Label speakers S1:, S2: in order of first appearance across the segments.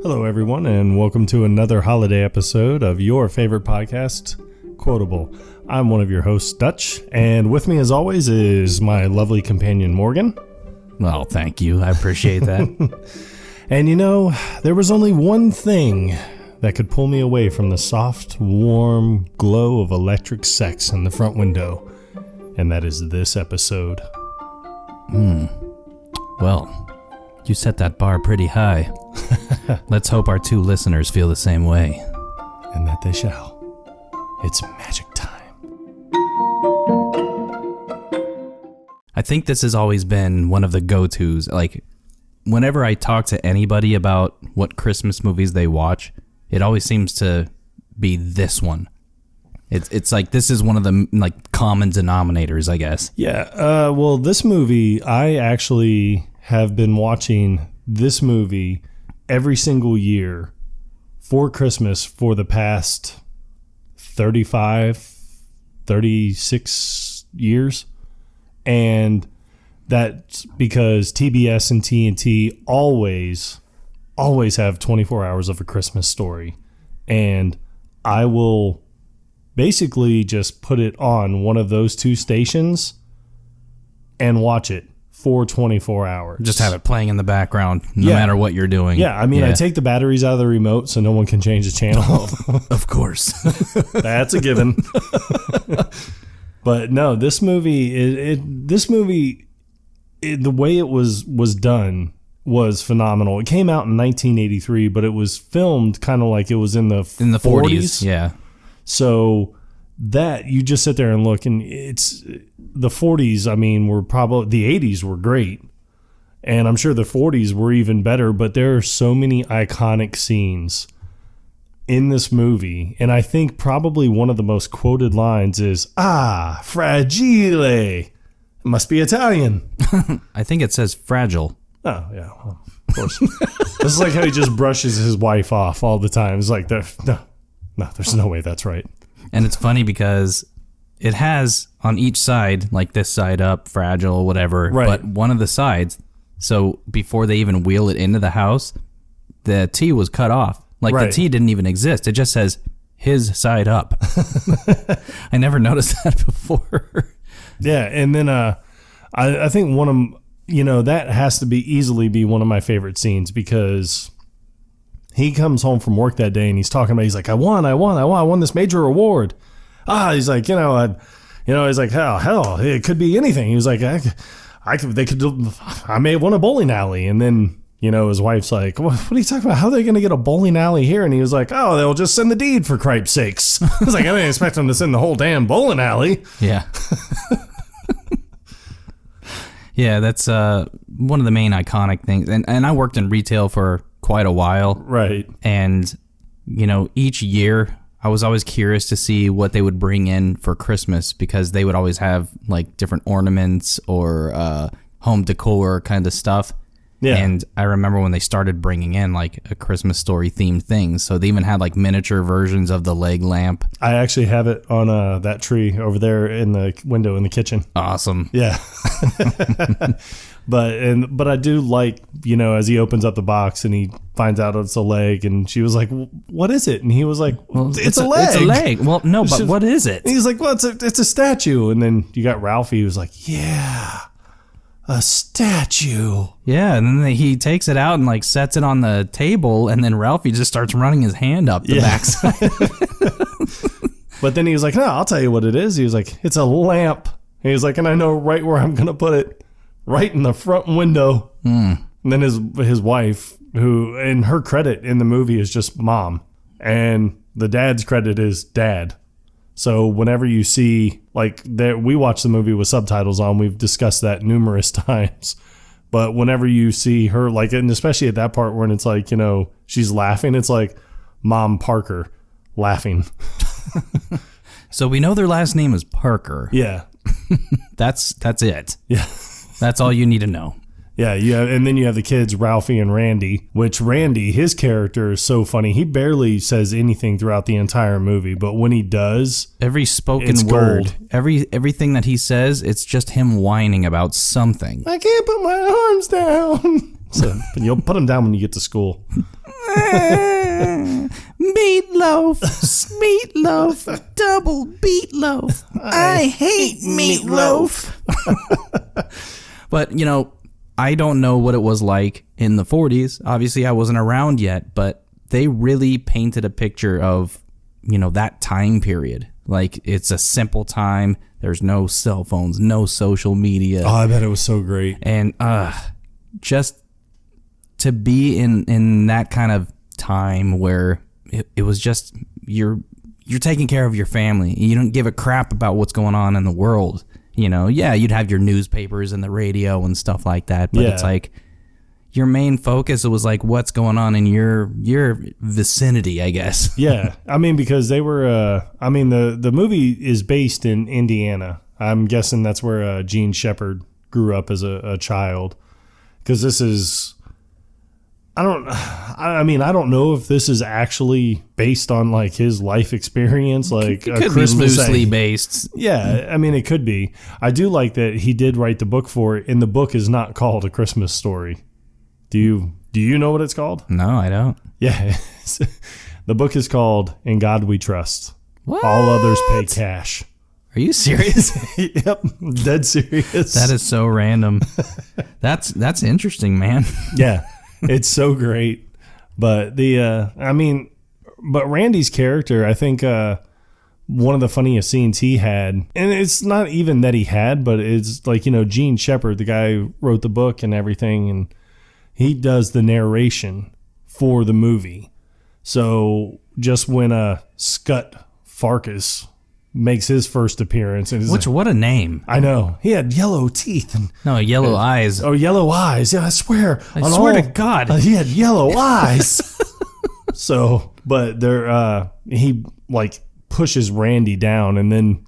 S1: Hello, everyone, and welcome to another holiday episode of your favorite podcast, Quotable. I'm one of your hosts, Dutch, and with me, as always, is my lovely companion, Morgan.
S2: Well, thank you. I appreciate that.
S1: And you know, there was only one thing that could pull me away from the soft, warm glow of electric sex in the front window, and that is this episode.
S2: Well, you set that bar pretty high. Let's hope our two listeners feel the same way.
S1: And that they shall. It's magic time.
S2: I think this has always been one of the go-tos. Like, whenever I talk to anybody about what Christmas movies they watch, it always seems to be this one. It's like this is one of the like common denominators, I guess.
S1: Yeah. Well, this movie, I actually have been watching this movie every single year for Christmas for the past 36 years. And that's because TBS and TNT always have 24 hours of A Christmas Story. And I will basically just put it on one of those two stations and watch it for 24 hours.
S2: Just have it playing in the background no matter what you're doing.
S1: Yeah, I mean, I take the batteries out of the remote so no one can change the channel.
S2: Of course.
S1: That's a given. But no, this movie, the way it was done was phenomenal. It came out in 1983, but it was filmed kind of like it was in the 40s.
S2: Yeah.
S1: So that you just sit there and look, and it's the 40s. I mean, were probably the 80s were great, and I'm sure the 40s were even better. But there are so many iconic scenes in this movie, and I think probably one of the most quoted lines is "Ah, fragile." It must be Italian.
S2: I think it says fragile.
S1: Oh yeah, well, of course. This is like how he just brushes his wife off all the time. It's like no, there's no way that's right.
S2: And it's funny because it has on each side, like this side up, fragile, whatever.
S1: Right.
S2: But one of the sides, so before they even wheel it into the house, the T was cut off. Like the T didn't even exist. It just says his side up. I never noticed that before.
S1: Yeah, and then I think one of, that has to easily be one of my favorite scenes because he comes home from work that day and he's talking about, he's like, I won this major award. He's like, he's like, hell, it could be anything. He was like, I may have won a bowling alley. And then, his wife's like, what are you talking about? How are they going to get a bowling alley here? And he was like, they'll just send the deed for cripe's sakes. I was like, I didn't expect them to send the whole damn bowling alley.
S2: Yeah. Yeah, that's one of the main iconic things. And I worked in retail for quite a while.
S1: Right.
S2: And, each year I was always curious to see what they would bring in for Christmas because they would always have like different ornaments or home decor kind of stuff. Yeah. And I remember when they started bringing in like a Christmas Story themed things. So they even had like miniature versions of the leg lamp.
S1: I actually have it on that tree over there in the window in the kitchen.
S2: Awesome.
S1: Yeah. But I do like, as he opens up the box and he finds out it's a leg and she was like, what is it? And he was like, it's a leg.
S2: It's a leg. Well, no, but what is it?
S1: And he's like, well, it's a statue. And then you got Ralphie who's like, yeah. A statue.
S2: Yeah, and then he takes it out and like sets it on the table, and then Ralphie just starts running his hand up the backside.
S1: But then he was like, no, I'll tell you what it is. He was like, it's a lamp. And he was like, and I know right where I'm going to put it. Right in the front window. And then his wife, who, and her credit in the movie is just mom. And the dad's credit is dad. So whenever you see, like, we watch the movie with subtitles on, we've discussed that numerous times. But whenever you see her, like, and especially at that part when it's like, she's laughing, it's like Mom Parker laughing.
S2: So we know their last name is Parker.
S1: Yeah.
S2: That's it.
S1: Yeah.
S2: That's all you need to know.
S1: Yeah, and then you have the kids, Ralphie and Randy, which Randy, his character is so funny. He barely says anything throughout the entire movie, but when he does,
S2: every spoken word, everything that he says, it's just him whining about something.
S1: I can't put my arms down. So you'll put them down when you get to school.
S2: Meatloaf, meatloaf, double meatloaf. I hate meatloaf. But, I don't know what it was like in the 40s. Obviously, I wasn't around yet, but they really painted a picture of, that time period. Like, it's a simple time. There's no cell phones, no social media.
S1: Oh, I bet it was so great.
S2: And just to be in that kind of time where it was just you're taking care of your family. You don't give a crap about what's going on in the world. Yeah, you'd have your newspapers and the radio and stuff like that, but it's like your main focus was like what's going on in your vicinity, I guess.
S1: Yeah, I mean, because they were. The movie is based in Indiana. I'm guessing that's where Gene Shepherd grew up as a child. Because this is. I don't know if this is actually based on like his life experience, like
S2: it could
S1: a Christmas
S2: be loosely based.
S1: Yeah, I mean it could be. I do like that he did write the book for it, and the book is not called A Christmas Story. Do you know what it's called?
S2: No, I don't.
S1: Yeah, the book is called In God We Trust.
S2: What?
S1: All others pay cash.
S2: Are you serious?
S1: Yep, dead serious.
S2: That is so random. That's interesting, man.
S1: Yeah. It's so great. But but Randy's character, I think one of the funniest scenes he had, and it's not even that he had, but it's like, Gene Shepherd, the guy who wrote the book and everything, and he does the narration for the movie. So just when Scut Farkas makes his first appearance. And
S2: what a name.
S1: I know. He had yellow teeth.
S2: Yellow eyes.
S1: Oh, yellow eyes. Yeah, I swear.
S2: I swear to God.
S1: He had yellow eyes. So, but he like pushes Randy down, and then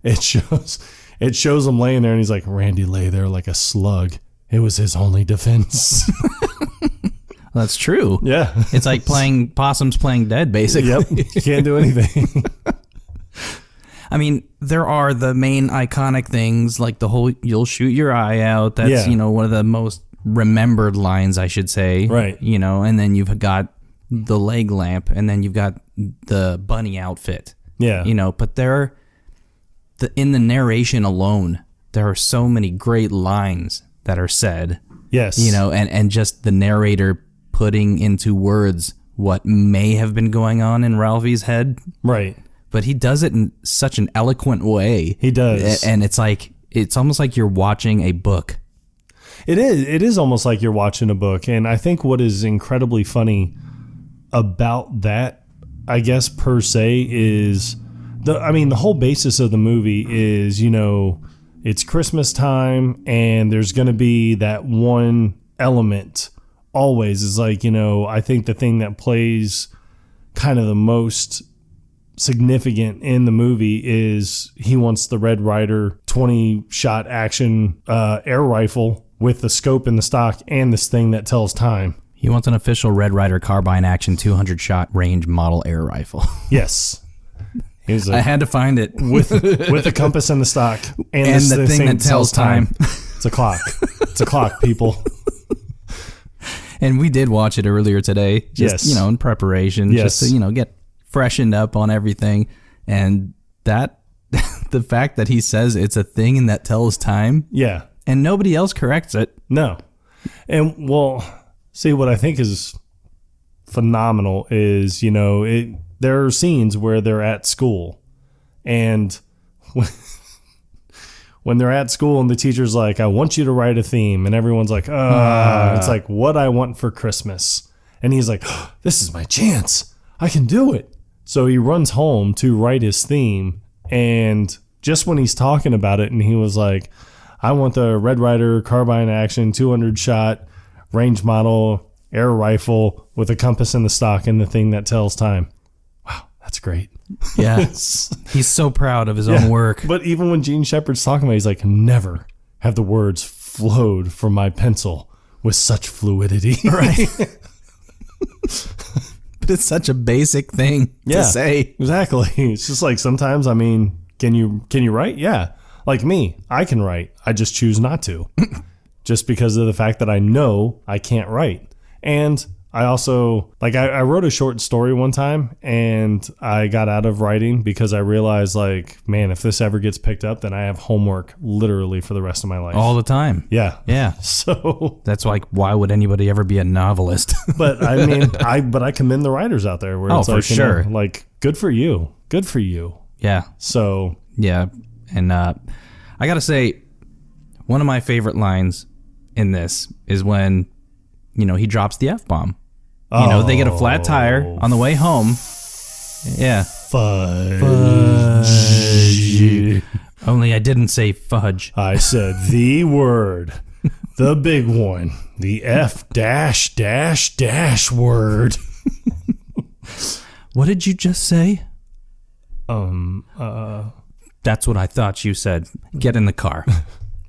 S1: it shows him laying there, and he's like, Randy lay there like a slug. It was his only defense.
S2: That's true.
S1: Yeah.
S2: It's like playing possums playing dead, basically.
S1: Yep. Can't do anything.
S2: I mean, there are the main iconic things like the whole "you'll shoot your eye out." That's one of the most remembered lines, I should say.
S1: Right.
S2: And then you've got the leg lamp, and then you've got the bunny outfit.
S1: Yeah.
S2: But in the narration alone, there are so many great lines that are said.
S1: Yes.
S2: And just the narrator putting into words what may have been going on in Ralphie's head.
S1: Right.
S2: But he does it in such an eloquent way.
S1: He does.
S2: And it's almost like you're watching a book.
S1: It is almost like you're watching a book. And I think what is incredibly funny about that, I guess, per se, is the whole basis of the movie is, it's Christmas time, and there's going to be that one element always is like, I think the thing that plays kind of the most significant in the movie is he wants the Red Ryder 20-shot action air rifle with the scope in the stock and this thing that tells time.
S2: He wants an official Red Ryder carbine action 200-shot range model air rifle.
S1: Yes. Like,
S2: I had to find it.
S1: With the compass and the stock.
S2: And the thing that tells time.
S1: It's a clock. It's a clock, people.
S2: And we did watch it earlier today. Just,
S1: yes.
S2: In preparation.
S1: Yes.
S2: Just to, get freshened up on everything. And that, the fact that he says it's a thing that tells time.
S1: Yeah.
S2: And nobody else corrects it.
S1: No. And, well, see, what I think is phenomenal is, there are scenes where they're at school, and when they're at school and the teacher's like, I want you to write a theme, and everyone's like, it's like what I want for Christmas. And he's like, this is my chance. I can do it. So he runs home to write his theme, and just when he's talking about it, and he was like, I want the Red Ryder carbine action 200-shot range model air rifle with a compass in the stock and the thing that tells time. Wow, that's great.
S2: Yeah. He's so proud of his own work.
S1: But even when Gene Shepherd's talking about it, he's like, never have the words flowed from my pencil with such fluidity.
S2: Right. But it's such a basic thing to say.
S1: Exactly. It's just like sometimes, can you write? Yeah. Like me, I can write. I just choose not to. Just because of the fact that I know I can't write. And I also, like, I wrote a short story one time, and I got out of writing because I realized, like, man, if this ever gets picked up, then I have homework literally for the rest of my life.
S2: All the time.
S1: Yeah.
S2: Yeah.
S1: So
S2: That's like, why would anybody ever be a novelist?
S1: but I mean, I commend the writers out there where it's
S2: for
S1: like,
S2: sure.
S1: like, good for you. Good for you.
S2: Yeah.
S1: So
S2: Yeah. And I got to say, one of my favorite lines in this is when, he drops the F-bomb. They get a flat tire on the way home. Yeah.
S1: Fudge.
S2: Only I didn't say fudge.
S1: I said the word. The big one. The F dash dash dash word.
S2: What did you just say?
S1: That's
S2: what I thought you said. Get in the car.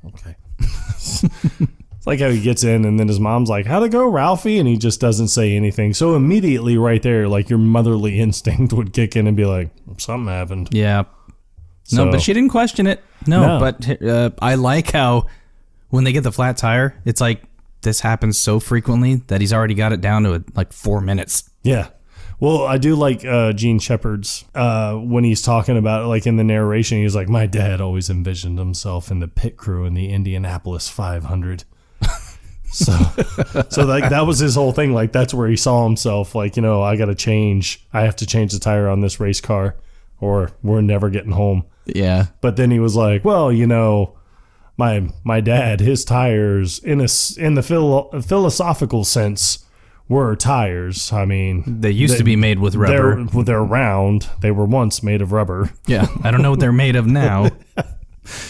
S1: Okay. It's like how he gets in and then his mom's like, how'd it go, Ralphie? And he just doesn't say anything. So immediately right there, like your motherly instinct would kick in and be like, something happened.
S2: Yeah.
S1: So,
S2: no, but she didn't question it. No. But I like how when they get the flat tire, it's like this happens so frequently that he's already got it down to like 4 minutes.
S1: Yeah. Well, I do like Gene Shepard's when he's talking about it, like in the narration, he's like, my dad always envisioned himself in the pit crew in the Indianapolis 500. So like that was his whole thing. Like that's where he saw himself. Like, I got to change. I have to change the tire on this race car or we're never getting home.
S2: Yeah.
S1: But then he was like, well, my dad, his tires in the philosophical sense were tires. I mean,
S2: they used to be made with rubber.
S1: They're round. They were once made of rubber.
S2: Yeah. I don't know what they're made of now.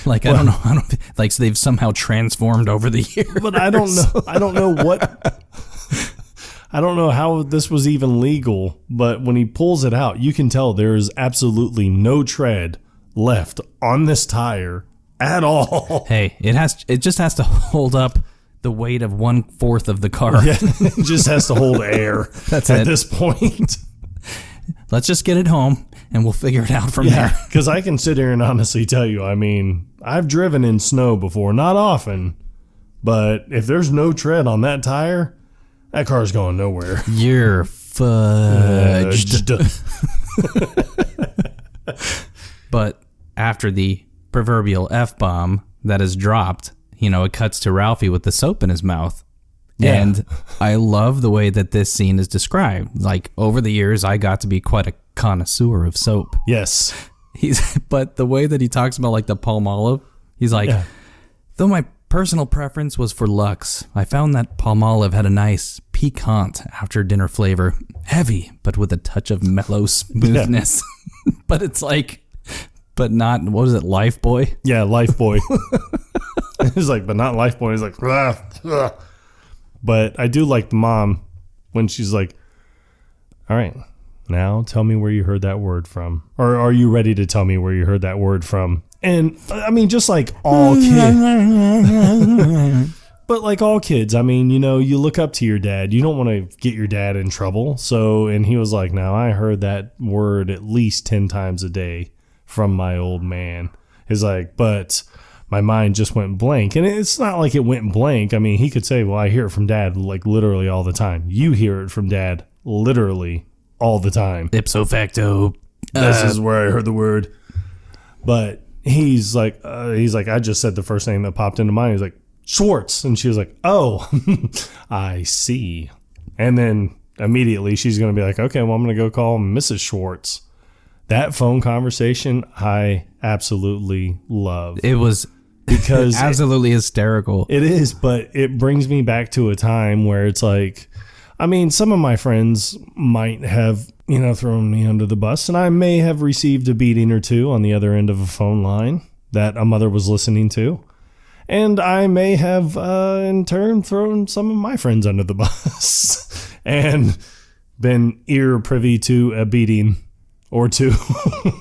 S2: Like, I don't know. Like, so they've somehow transformed over the years.
S1: But I don't know how this was even legal. But when he pulls it out, you can tell there is absolutely no tread left on this tire at all.
S2: Hey, it just has to hold up the weight of 1/4 of the car.
S1: Yeah, it just has to hold air.
S2: That's
S1: at
S2: it.
S1: This point.
S2: Let's just get it home and we'll figure it out from there.
S1: Because I can sit here and honestly tell you, I mean, I've driven in snow before, not often, but if there's no tread on that tire, that car's going nowhere.
S2: You're fudged. But after the proverbial F-bomb that is dropped, it cuts to Ralphie with the soap in his mouth. Yeah. And I love the way that this scene is described. Like, over the years, I got to be quite a connoisseur of soap.
S1: Yes.
S2: But the way that he talks about, like, the Palmolive, he's like, though my personal preference was for Lux, I found that Palmolive had a nice, piquant after-dinner flavor. Heavy, but with a touch of mellow smoothness. Yeah. But it's like, but not, what is it, Lifebuoy?
S1: Yeah, Lifebuoy. He's like, but not Lifebuoy. He's like, ugh, ugh. But I do like the mom when she's like, all right, now tell me where you heard that word from. Or are you ready to tell me where you heard that word from? And I mean, just like all kids. But like all kids, I mean, you look up to your dad. You don't want to get your dad in trouble. So, and he was like, now I heard that word at least 10 times a day from my old man. He's like, but my mind just went blank. And it's not like it went blank. I mean, he could say, well, I hear it from dad like literally all the time. You hear it from dad literally all the time.
S2: Ipso facto.
S1: This is where I heard the word. But he's like, I just said the first name that popped into mind. He's like, Schwartz. And she was like, oh, I see. And then immediately she's going to be like, okay, well, I'm going to go call Mrs. Schwartz. That phone conversation, I absolutely love.
S2: It was because absolutely hysterical.
S1: It is, but it brings me back to a time where it's like, I mean, some of my friends might have, thrown me under the bus, and I may have received a beating or two on the other end of a phone line that a mother was listening to. And I may have, in turn, thrown some of my friends under the bus and been ear privy to a beating or two.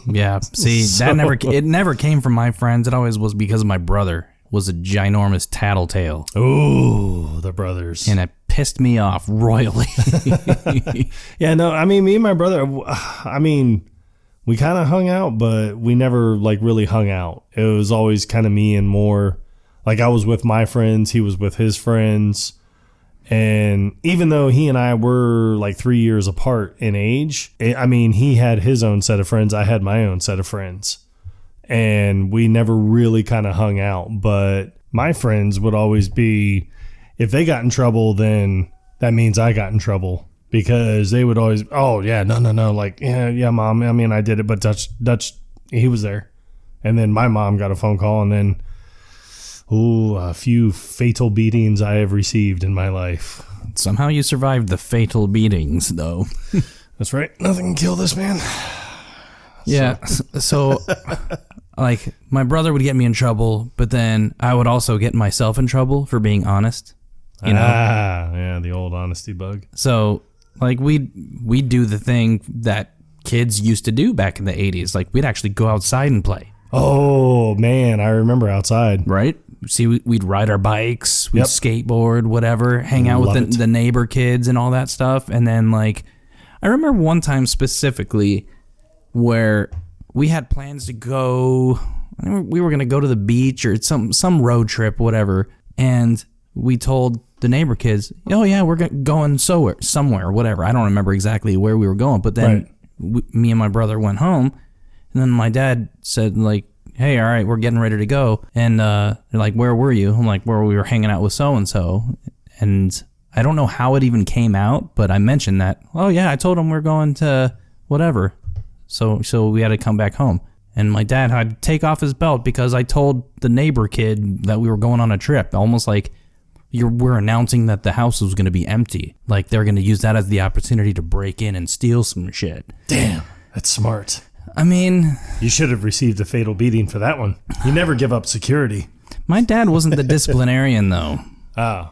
S2: Yeah. See, it never came from my friends. It always was because of my brother. Was a ginormous tattletale.
S1: Ooh, the brothers.
S2: And it pissed me off royally.
S1: Yeah, no, I mean, me and my brother, I mean, we kind of hung out, but we never like really hung out. It was always kind of me and more, like I was with my friends, he was with his friends. And even though he and I were like 3 years apart in age, I mean, he had his own set of friends. I had my own set of friends. And we never really kind of hung out. But my friends would always be, if they got in trouble, then that means I got in trouble. Because they would always, oh, yeah, no. Like, yeah, Mom. I mean, I did it, but Dutch, he was there. And then my mom got a phone call, and then, a few fatal beatings I have received in my life.
S2: Somehow you survived the fatal beatings, though.
S1: That's right. Nothing can kill this man.
S2: Yeah. So, like, my brother would get me in trouble, but then I would also get myself in trouble for being honest. You know?
S1: Yeah, the old honesty bug.
S2: So, like, we'd do the thing that kids used to do back in the 80s. Like, we'd actually go outside and play.
S1: Oh, man, I remember outside.
S2: Right? See, we'd ride our bikes, we'd skateboard, whatever, hang out with the neighbor kids and all that stuff. And then, like, I remember one time specifically where we had plans to go, we were going to go to the beach or some road trip, whatever. And we told the neighbor kids, oh, yeah, we're going somewhere, whatever. I don't remember exactly where we were going. But then me and my brother went home. And then my dad said, like, hey, all right, we're getting ready to go. And they're like, where were you? I'm like, where we were hanging out with so-and-so. And I don't know how it even came out, but I mentioned that, oh, yeah, I told him we're going to whatever. So we had to come back home. And my dad had to take off his belt because I told the neighbor kid that we were going on a trip, almost like we're announcing that the house was going to be empty. Like they're going to use that as the opportunity to break in and steal some shit.
S1: Damn, that's smart.
S2: I mean,
S1: you should have received a fatal beating for that one. You never give up security.
S2: My dad wasn't the disciplinarian, though.
S1: Oh,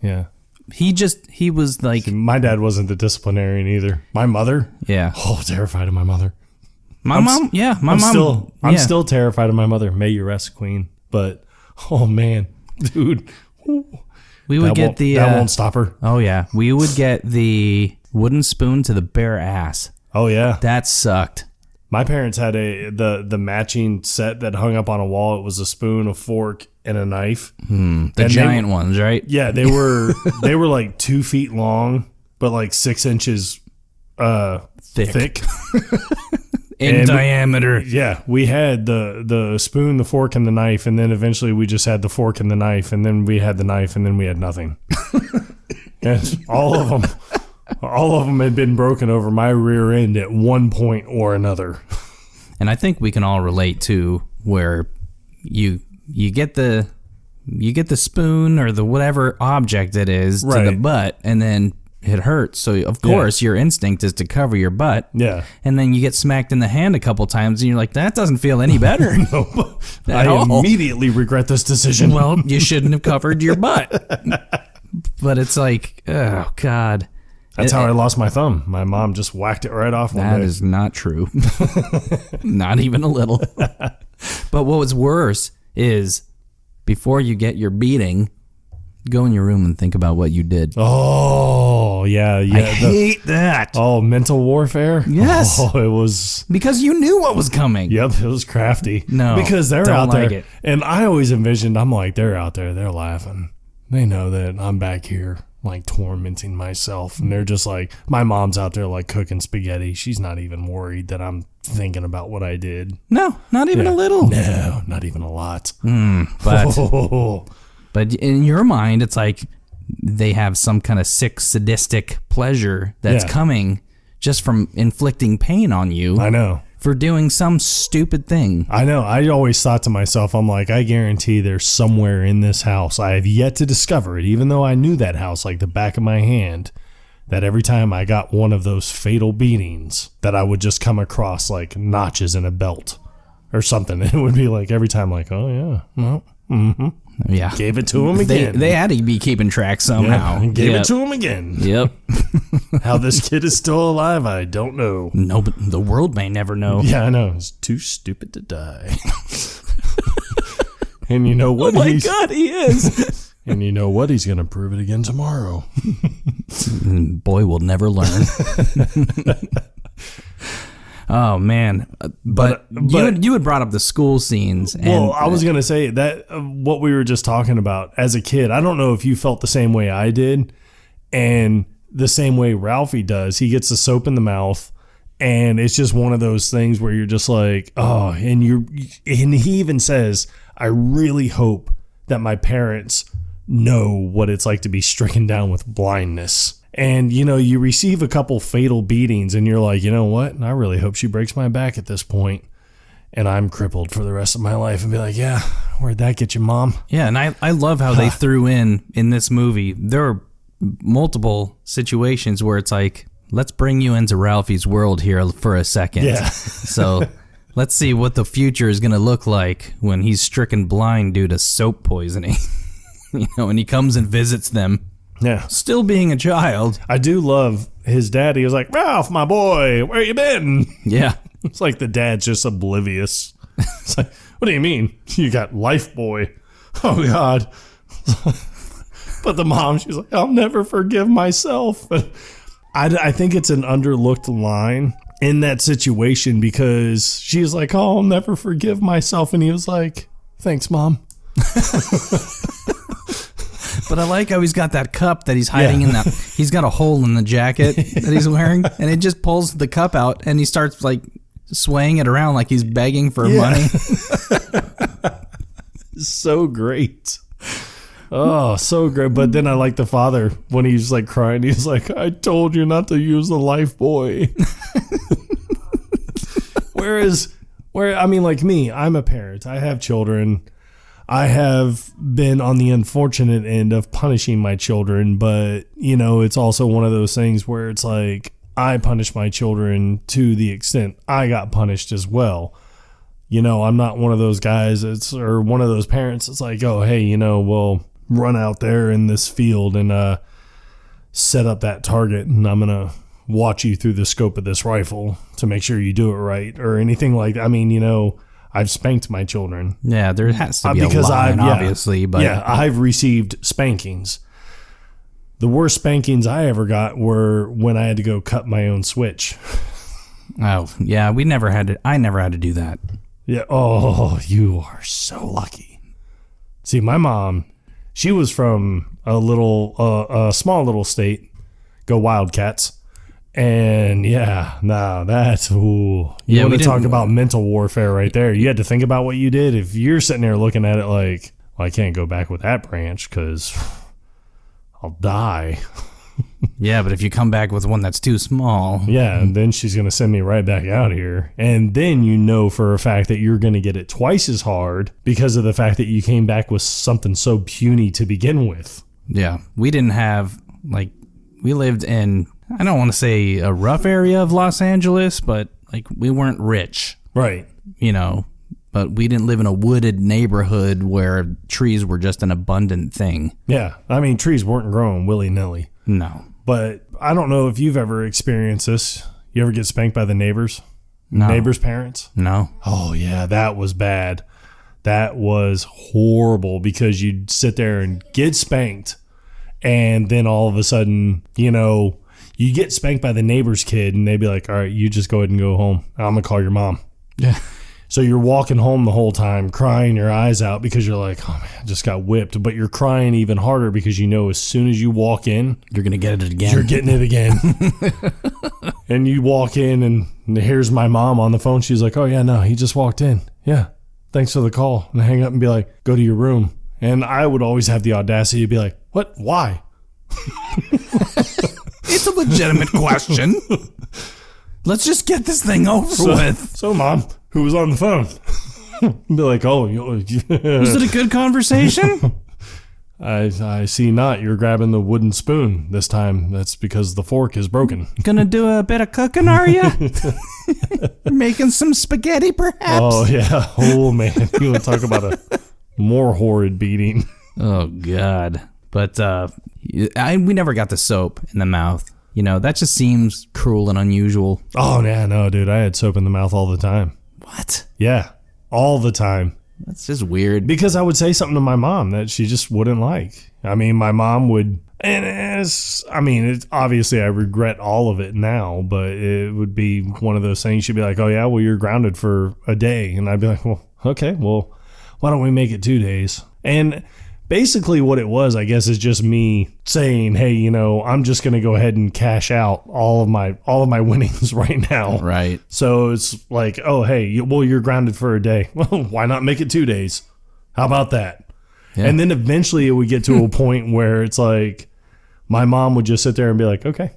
S1: yeah.
S2: He was like...
S1: See, my dad wasn't the disciplinarian either. My mother?
S2: Yeah.
S1: Oh, terrified of my mother.
S2: My mom?
S1: I'm still terrified of my mother. May you rest, Queen. But, oh, man. Dude.
S2: We would get
S1: that won't stop her.
S2: Oh, yeah. We would get the wooden spoon to the bare ass.
S1: Oh, yeah.
S2: That sucked.
S1: My parents had the matching set that hung up on a wall. It was a spoon, a fork, and a knife.
S2: The giant ones, right?
S1: Yeah, they were like 2 feet long, but like 6 inches thick.
S2: In diameter.
S1: Yeah, we had the spoon, the fork, and the knife, and then eventually we just had the fork and the knife, and then we had the knife, and then we had nothing. And all of them had been broken over my rear end at one point or another.
S2: And I think we can all relate to where you get the spoon or the whatever object it is to the butt, and then it hurts. So of course your instinct is to cover your butt.
S1: Yeah.
S2: And then you get smacked in the hand a couple times, and you're like, that doesn't feel any better.
S1: No, I immediately regret this decision.
S2: Well, you shouldn't have covered your butt. But it's like, oh God.
S1: That's how I lost my thumb. My mom just whacked it right off one day.
S2: That is not true. Not even a little. But what was worse is before you get your beating, go in your room and think about what you did.
S1: Oh, yeah.
S2: I hate that.
S1: Oh, mental warfare?
S2: Yes.
S1: Oh, it was...
S2: Because you knew what was coming.
S1: Yep, it was crafty.
S2: No,
S1: because they're out there.
S2: It.
S1: And I always envisioned, I'm like, they're out there, they're laughing. They know that I'm back here, like, tormenting myself. And they're just like, my mom's out there, like, cooking spaghetti. She's not even worried that I'm thinking about what I did.
S2: No, not even a little.
S1: No, not even a lot.
S2: But in your mind, it's like they have some kind of sick, sadistic pleasure that's coming just from inflicting pain on you.
S1: I know.
S2: For doing some stupid thing.
S1: I know. I always thought to myself, I'm like, I guarantee there's somewhere in this house. I have yet to discover it, even though I knew that house like the back of my hand, that every time I got one of those fatal beatings, that I would just come across like notches in a belt or something. It would be like every time like, oh, yeah, well,
S2: yeah.
S1: Gave it to him again.
S2: They had to be keeping track somehow.
S1: Yeah, gave it to him again.
S2: Yep.
S1: How this kid is still alive, I don't know.
S2: No, but the world may never know.
S1: Yeah, I know. He's too stupid to die. And you know what?
S2: Oh my God, he is.
S1: And you know what? He's going to prove it again tomorrow.
S2: Boy will never learn. Oh man, but you had brought up the school scenes. And,
S1: well, I was gonna say that what we were just talking about as a kid. I don't know if you felt the same way I did, and the same way Ralphie does. He gets the soap in the mouth, and it's just one of those things where you're just like, oh, and he even says, I really hope that my parents know what it's like to be stricken down with blindness. And, you receive a couple fatal beatings and you're like, you know what? I really hope she breaks my back at this point and I'm crippled for the rest of my life, and be like, yeah, where'd that get you, Mom?
S2: Yeah, and I love how they threw in this movie. There are multiple situations where it's like, let's bring you into Ralphie's world here for a second.
S1: Yeah.
S2: So let's see what the future is going to look like when he's stricken blind due to soap poisoning. And he comes and visits them.
S1: Yeah.
S2: Still being a child.
S1: I do love his dad. He was like, Ralph, my boy, where you been?
S2: Yeah.
S1: It's like the dad's just oblivious. It's like, what do you mean? You got Life Boy. Oh, God. But the mom, she's like, I'll never forgive myself. I think it's an underlooked line in that situation, because she's like, oh, I'll never forgive myself. And he was like, thanks, Mom.
S2: But I like how he's got that cup that he's hiding in that. He's got a hole in the jacket that he's wearing, and it just pulls the cup out, and he starts like swaying it around like he's begging for money.
S1: So great. Oh, so great. But then I like the father when he's like crying. He's like, I told you not to use the Life Boy. I mean, like me, I'm a parent. I have children. I have been on the unfortunate end of punishing my children, but, it's also one of those things where it's like, I punish my children to the extent I got punished as well. I'm not one of those guys or one of those parents that's like, oh, hey, we'll run out there in this field and set up that target, and I'm going to watch you through the scope of this rifle to make sure you do it right, or anything like that. I mean, I've spanked my children.
S2: Yeah, there has to be a line, obviously. But
S1: yeah, I've received spankings. The worst spankings I ever got were when I had to go cut my own switch.
S2: Oh, yeah, I never had to do that.
S1: Yeah. Oh, you are so lucky. See, my mom, she was from a small little state. Go Wildcats. And that's, ooh. You want to talk about mental warfare right there. You had to think about what you did. If you're sitting there looking at it like, well, I can't go back with that branch because I'll die.
S2: Yeah, but if you come back with one that's too small.
S1: Yeah, and then she's going to send me right back out here. And then for a fact that you're going to get it twice as hard because of the fact that you came back with something so puny to begin with.
S2: Yeah, we didn't have, we lived in, I don't want to say a rough area of Los Angeles, but we weren't rich.
S1: Right.
S2: But we didn't live in a wooded neighborhood where trees were just an abundant thing.
S1: Yeah. I mean, trees weren't growing willy-nilly.
S2: No.
S1: But I don't know if you've ever experienced this. You ever get spanked by the neighbors?
S2: No.
S1: Neighbors' parents?
S2: No.
S1: Oh, yeah. That was bad. That was horrible because you'd sit there and get spanked. And then all of a sudden, you get spanked by the neighbor's kid, and they'd be like, all right, you just go ahead and go home. I'm going to call your mom.
S2: Yeah.
S1: So you're walking home the whole time, crying your eyes out because you're like, oh, man, I just got whipped. But you're crying even harder because as soon as you walk in,
S2: you're going to get it again.
S1: You're getting it again. And you walk in, and here's my mom on the phone. She's like, oh, yeah, no, he just walked in. Yeah, thanks for the call. And I hang up and be like, go to your room. And I would always have the audacity to be like, what? Why?
S2: It's a legitimate question. Let's just get this thing over with.
S1: So, Mom, who was on the phone? Be like, oh,
S2: was it a good conversation?
S1: I see not. You're grabbing the wooden spoon this time. That's because the fork is broken.
S2: Gonna do a bit of cooking, are you? Making some spaghetti, perhaps?
S1: Oh, yeah. Oh, man. You want to talk about a more horrid beating.
S2: Oh, God. But we never got the soap in the mouth. That just seems cruel and unusual.
S1: Oh, yeah, no, dude. I had soap in the mouth all the time.
S2: What?
S1: Yeah, all the time.
S2: That's just weird.
S1: Because I would say something to my mom that she just wouldn't like. I mean, my mom would, it's obviously I regret all of it now, but it would be one of those things. She'd be like, oh yeah, well, you're grounded for a day. And I'd be like, well, okay, well, why don't we make it 2 days? And basically what it was, I guess, is just me saying, hey, you know, I'm just going to go ahead and cash out all of my winnings right now.
S2: Right.
S1: So it's like, oh, hey, well, you're grounded for a day. Well, why not make it 2 days? How about that? Yeah. And then eventually it would get to a point where it's like my mom would just sit there and be like, okay,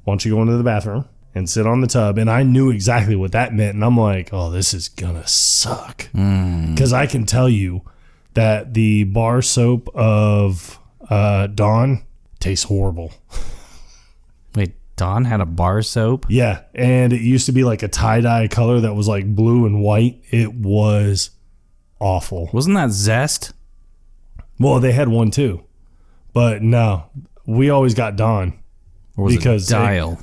S1: why don't you go into the bathroom and sit on the tub? And I knew exactly what that meant. And I'm like, oh, this is going to suck. Because I can tell you that the bar soap of Dawn tastes horrible.
S2: Wait, Dawn had a bar soap?
S1: Yeah, and it used to be like a tie-dye color that was like blue and white. It was awful.
S2: Wasn't that Zest?
S1: Well, they had one too. But no, we always got Dawn.
S2: Or was it Dial?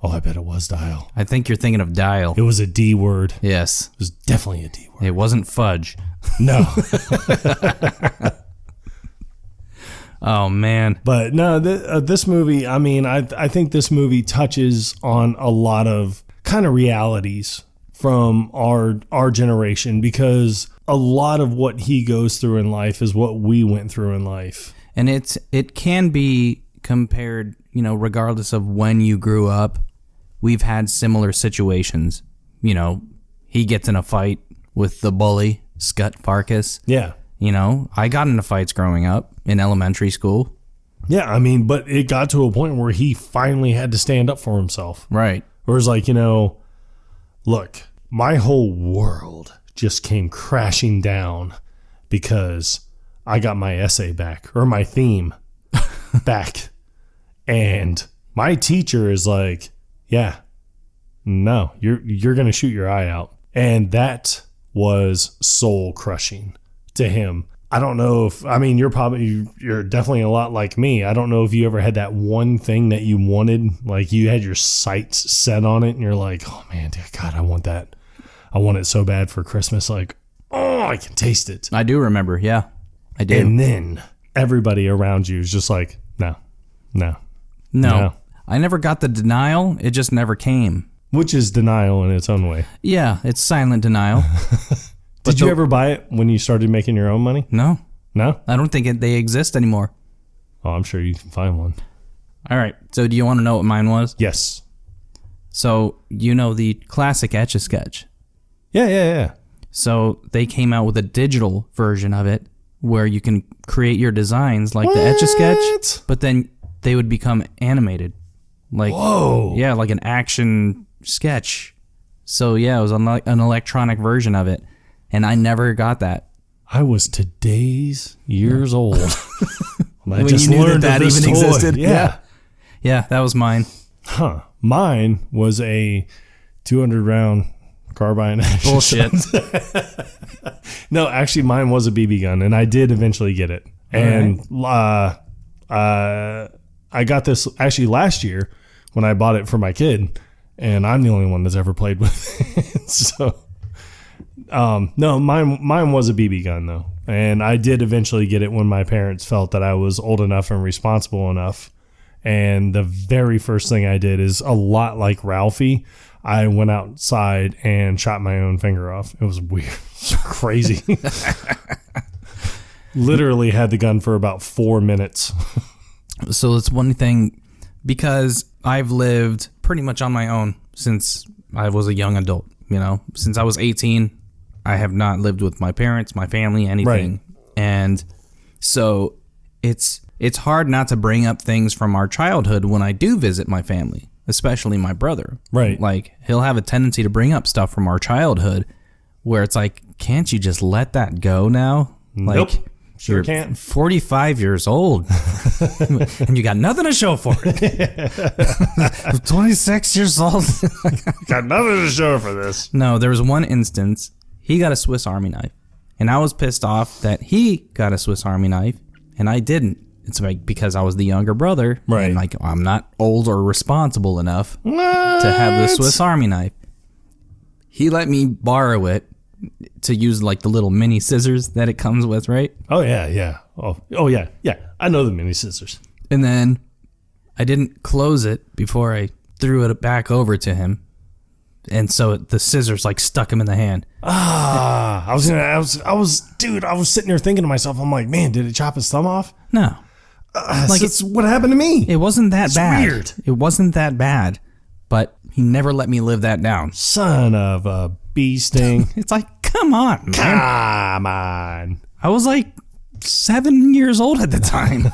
S1: I bet it was Dial.
S2: I think you're thinking of Dial.
S1: It was a D word.
S2: Yes.
S1: It was definitely a D word.
S2: It wasn't fudge.
S1: No.
S2: Oh, man.
S1: But no, this movie, I mean, I think this movie touches on a lot of kind of realities from our generation, because a lot of what he goes through in life is what we went through in life.
S2: And it can be compared, you know, regardless of when you grew up. We've had similar situations. You know, he gets in a fight with the bully, Scut Farkas.
S1: Yeah.
S2: You know, I got into fights growing up in elementary school.
S1: Yeah, I mean, but it got to a point where he finally had to stand up for himself.
S2: Right.
S1: Where it's like, you know, look, my whole world just came crashing down because I got my essay back, or my theme back. And my teacher is like, yeah, no, you're going to shoot your eye out. And that was soul crushing to him. I don't know if, I mean, you're definitely a lot like me. I don't know if you ever had that one thing that you wanted, like you had your sights set on it and you're like, oh man, dear God, I want that. I want it so bad for Christmas. Like, oh, I can taste it.
S2: I do remember. Yeah, I do.
S1: And then everybody around you is just like, no.
S2: I never got the denial. It just never came.
S1: Which is denial in its own way.
S2: Yeah, it's silent denial.
S1: Did you ever buy it when you started making your own money?
S2: No.
S1: No?
S2: I don't think they exist anymore.
S1: Oh, I'm sure you can find one.
S2: All right. So do you want to know what mine was?
S1: Yes.
S2: So, you know the classic Etch-a-Sketch?
S1: Yeah.
S2: So they came out with a digital version of it where you can create your designs like the Etch-a-Sketch, but then they would become animated. Like,
S1: whoa.
S2: Yeah, like an action sketch. So yeah, it was an electronic version of it. And I never got that.
S1: I was years old.
S2: I just learned that even existed.
S1: Yeah.
S2: Yeah, that was mine.
S1: Huh. Mine was a 200 round carbine.
S2: Bullshit.
S1: No, actually mine was a BB gun and I did eventually get it. And I got this actually last year when I bought it for my kid, and I'm the only one that's ever played with it. So no, mine was a BB gun though. And I did eventually get it when my parents felt that I was old enough and responsible enough. And the very first thing I did is a lot like Ralphie. I went outside and shot my own finger off. It was weird. It's crazy. Literally had the gun for about 4 minutes.
S2: So it's one thing, because I've lived pretty much on my own since I was a young adult. You know, since I was 18, I have not lived with my parents, my family, anything. Right. And so it's hard not to bring up things from our childhood when I do visit my family, especially my brother.
S1: Right.
S2: Like, he'll have a tendency to bring up stuff from our childhood where it's like, can't you just let that go now?
S1: Nope.
S2: Like,
S1: Sure can't.
S2: 45 years old and you got nothing to show for it. I'm 26 years old.
S1: Got nothing to show for this.
S2: No, there was one instance. He got a Swiss Army knife, and I was pissed off that he got a Swiss Army knife and I didn't. It's like because I was the younger brother,
S1: right?
S2: And like I'm not old or responsible enough to have the Swiss Army knife. He let me borrow it to use like the little mini scissors that it comes with, right?
S1: Oh, yeah. Oh, yeah. I know the mini scissors.
S2: And then I didn't close it before I threw it back over to him. And so the scissors like stuck him in the hand.
S1: I was sitting there thinking to myself, I'm like, man, did it chop his thumb off?
S2: No.
S1: Like it's what happened to me.
S2: It wasn't that bad.
S1: Weird.
S2: It wasn't that bad, but he never let me live that down.
S1: Son of a bee sting.
S2: It's like, come on, man.
S1: Come on.
S2: I was like 7 years old at the time.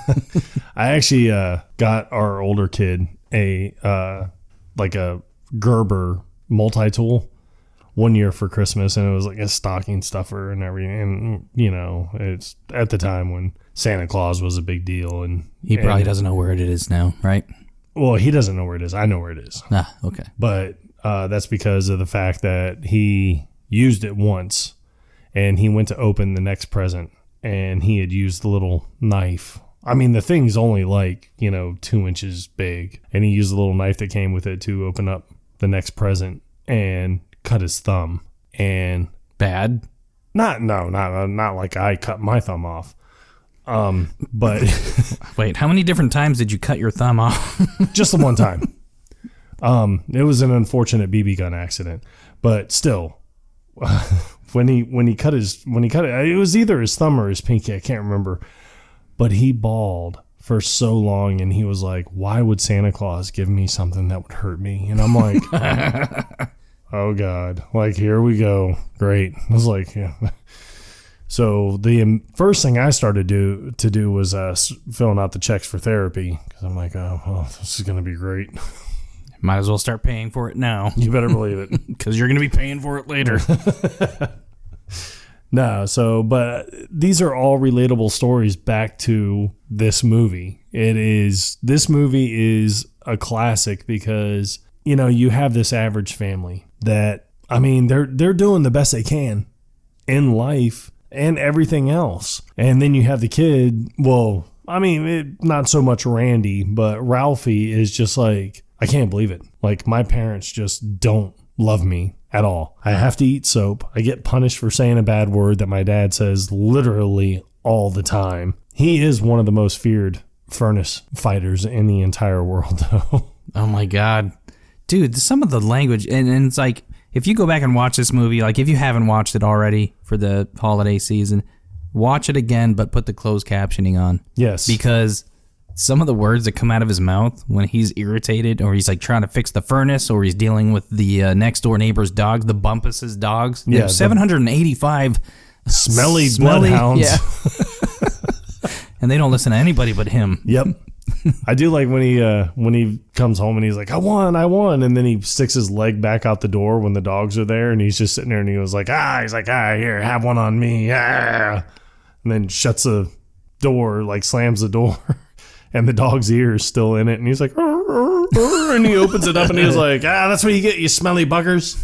S1: I actually got our older kid a Gerber multi-tool one year for Christmas, and it was like a stocking stuffer and everything. And it's at the time when Santa Claus was a big deal, and
S2: he probably doesn't know where it is now, right?
S1: Well, he doesn't know where it is. I know where it is.
S2: Okay.
S1: But that's because of the fact that he used it once, and he went to open the next present, and he had used the little knife. I mean, the thing's only like 2 inches big, and he used the little knife that came with it to open up the next present and cut his thumb. And
S2: bad?
S1: Not like I cut my thumb off. But
S2: wait, how many different times did you cut your thumb off?
S1: Just the one time. It was an unfortunate BB gun accident, but still, when he cut it, it was either his thumb or his pinky. I can't remember, but he bawled for so long, and he was like, "Why would Santa Claus give me something that would hurt me?" And I'm like, "Oh God, like here we go, great." I was like, "Yeah." So the first thing I started to do was filling out the checks for therapy, because I'm like, oh, well, this is going to be great.
S2: Might as well start paying for it now.
S1: You better believe it.
S2: Because you're going to be paying for it later.
S1: No, but these are all relatable stories back to this movie. This movie is a classic because, you have this average family that, I mean, they're doing the best they can in life and everything else. And then you have the kid, well, I mean, not so much Randy, but Ralphie is just like, I can't believe it. Like, my parents just don't love me at all. I have to eat soap. I get punished for saying a bad word that my dad says literally all the time. He is one of the most feared furnace fighters in the entire world, though.
S2: Oh my God. Dude, some of the language, and it's like, if you go back and watch this movie, like if you haven't watched it already for the holiday season, watch it again, but put the closed captioning on.
S1: Yes.
S2: Because some of the words that come out of his mouth when he's irritated, or he's like trying to fix the furnace, or he's dealing with the next door neighbor's dogs, the Bumpus's dogs.
S1: Yeah,
S2: 785
S1: smelly bloodhounds.
S2: Yeah. And they don't listen to anybody but him.
S1: Yep. I do like when he comes home and he's like, I won, and then he sticks his leg back out the door when the dogs are there, and he's just sitting there, and he's like, here, have one on me, and then shuts the door, like slams the door, and the dog's ear is still in it, and he's like, and he opens it up, and he's like, that's what you get, you smelly buggers.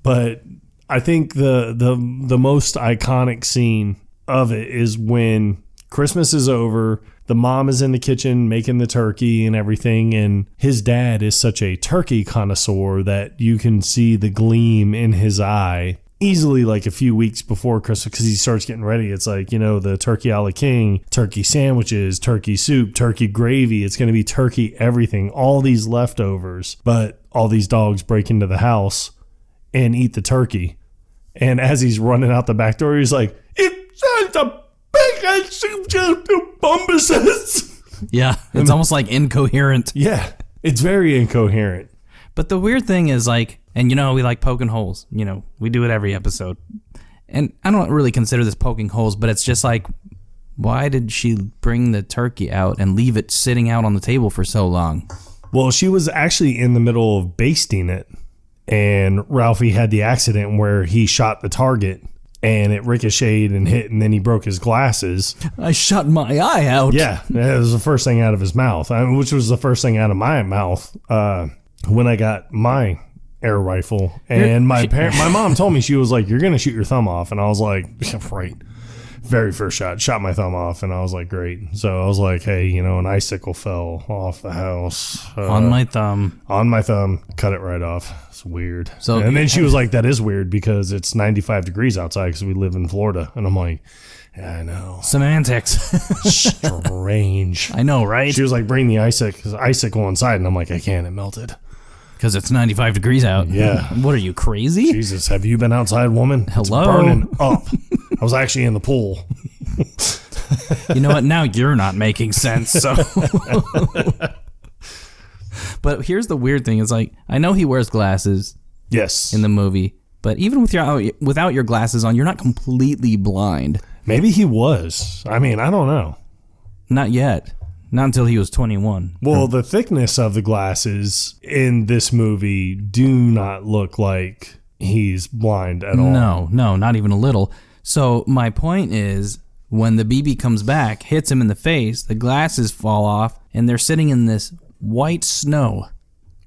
S1: But I think the most iconic scene of it is when Christmas is over. The mom is in the kitchen making the turkey and everything, and his dad is such a turkey connoisseur that you can see the gleam in his eye easily, like a few weeks before Christmas, because he starts getting ready. It's like, the turkey a la king, turkey sandwiches, turkey soup, turkey gravy. It's going to be turkey everything, all these leftovers. But all these dogs break into the house and eat the turkey. And as he's running out the back door, he's like, it's a Bumbuses.
S2: Yeah, it's almost like incoherent.
S1: Yeah, it's very incoherent.
S2: But the weird thing is, like, and we like poking holes. We do it every episode. And I don't really consider this poking holes, but it's just like, why did she bring the turkey out and leave it sitting out on the table for so long?
S1: Well, she was actually in the middle of basting it, and Ralphie had the accident where he shot the target, and it ricocheted and hit, and then he broke his glasses.
S2: I shot my eye out.
S1: Yeah, it was the first thing out of his mouth, which was the first thing out of my mouth when I got my air rifle. And my mom told me, she was like, you're going to shoot your thumb off. And I was like, yeah, right. Very first shot my thumb off, and I was like, great. So I was like, hey, an icicle fell off the house.
S2: On my thumb.
S1: On my thumb. Cut it right off. It's weird.
S2: So,
S1: and then she was like, that is weird because it's 95 degrees outside because we live in Florida. And I'm like, yeah, I know.
S2: Semantics.
S1: Strange.
S2: I know, right?
S1: She was like, bring the icicle inside. And I'm like, I can't. It melted.
S2: Because it's 95 degrees out.
S1: Yeah.
S2: What are you, crazy?
S1: Jesus, have you been outside, woman?
S2: Hello?
S1: It's burning up. I was actually in the pool.
S2: You know what? Now you're not making sense. So, but here's the weird thing: is like I know he wears glasses.
S1: Yes.
S2: In the movie, but even without your glasses on, you're not completely blind.
S1: Maybe he was. I mean, I don't know.
S2: Not yet. Not until he was 21.
S1: Well, the thickness of the glasses in this movie do not look like he's blind at all.
S2: No, not even a little. So my point is, when the BB comes back, hits him in the face, the glasses fall off, and they're sitting in this white snow.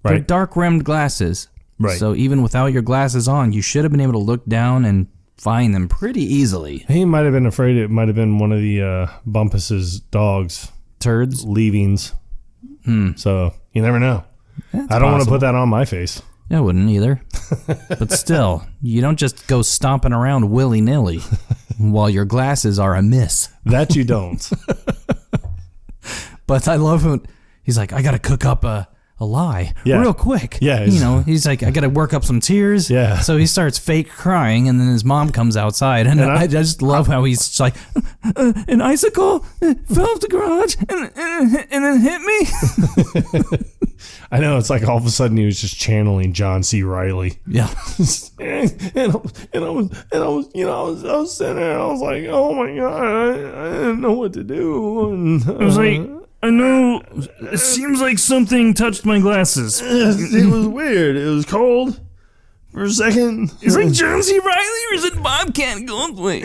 S2: They're
S1: Right.
S2: dark-rimmed glasses.
S1: Right.
S2: So even without your glasses on, you should have been able to look down and find them pretty easily.
S1: He might have been afraid it might have been one of the Bumpus's dogs.
S2: Turds?
S1: Leavings. So you never know.
S2: That's
S1: I don't want to
S2: possible.
S1: put that on my face.
S2: I wouldn't either. But still, you don't just go stomping around willy-nilly while your glasses are amiss.
S1: That you don't.
S2: But I love when he's like, I got to cook up a lie real quick.
S1: Yeah.
S2: He's like, I got to work up some tears.
S1: Yeah.
S2: So he starts fake crying, and then his mom comes outside. And I just love how he's just like, an icicle fell off the garage and then hit me.
S1: I know. It's like all of a sudden he was just channeling John C. Reilly.
S2: Yeah.
S1: and I was sitting there. I was like, oh my God, I didn't know what to do. And,
S3: I was like, I know, it seems like something touched my glasses.
S1: it was weird. It was cold for a second.
S3: It's like John C. Reilly or is it Bobcat Goldthwait?